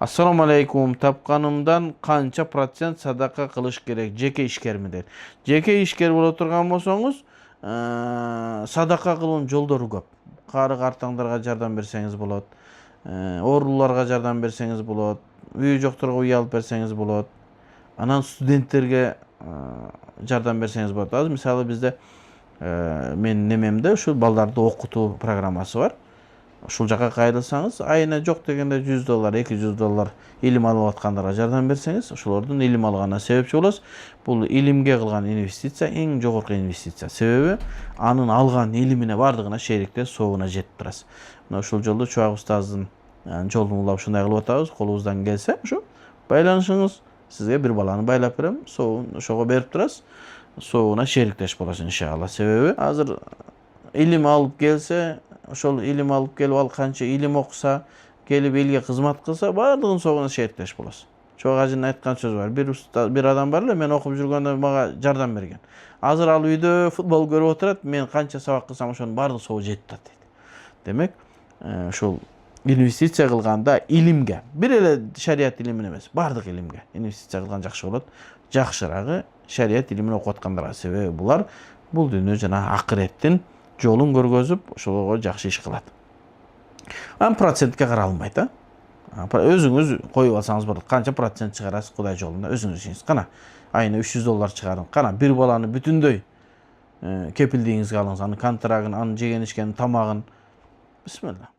Assalamu alaikum. Tapqanımdan qancha procent sadaqa qilish kerak? Jeke ishkermi deydi. Jeke ishker bo'la turgan bo'lsangiz, sadaqa qilun yo'llari ko'p. Qari qartаңдарга жардам берсеңиз болот. Ооруларга жардам берсеңиз болот. Үйү жоктурга үй алып берсеңиз болот. Анан студенттерге жардам берсеңиз болот. Азыр мисалы бизде мен немемде ушул балдарды окутуу программасы бар. Ушул жака кайрылсаңыз, айына жок дегенде $100, $200 илим алып аткандарга жардам берсеңиз, ошолордун илим алганына себепчи болосуз. Бул илимге кылган инвестиция эң жогорку инвестиция. Себеби анын алган илимине бардыгына шериктер соогуна жетип турасыз. Мына ушул жолду Чубак устаздын жолун улап ушундай кылып атабыз. Колубуздан келсе, ушу байланышыңыз, сизге бир баланы байлап берем, соогун ошого берип турасыз. Соогуна шериктеш болосуз иншалла. Себеби азыр илим алып келсе, ошол илим алып келип ал канча илим окуса, келип элге кызмат кылса, бардыгын согуна шериктеш болосуз. Чоң ажынын айткан сөзү бар. Бир адам бар эле, мен окуп жүргөндө мага жардам берген. Азыр ал үйдө футбол көрүп отурат, мен канча сабак кылсам ошонун бардыгы согу жетип атат дейт. Демек, ошол инвестиция кылганда илимге, бир эле шарият илимине эмес, бардык илимге инвестиция кылган жакшы болот. Жакшырагы шарият илимин окуп аткандарга, себеби булар бул дүйнө жана акыреттин жолун көргөзүп, ошолорго жакшы иш кылат. Ан процентке каралбайт, өзүңүз коюп алсаңыз болот. Канча процент чыгарасыз Кудай жолунда өзүңүз ишиңиз. Кана айына $300 чыгарың. Кана бир баланы бүтүндөй кепилдигиңизге алыңыз, анын контрагын, анын жеген ичкен тамагын. Бисмилла.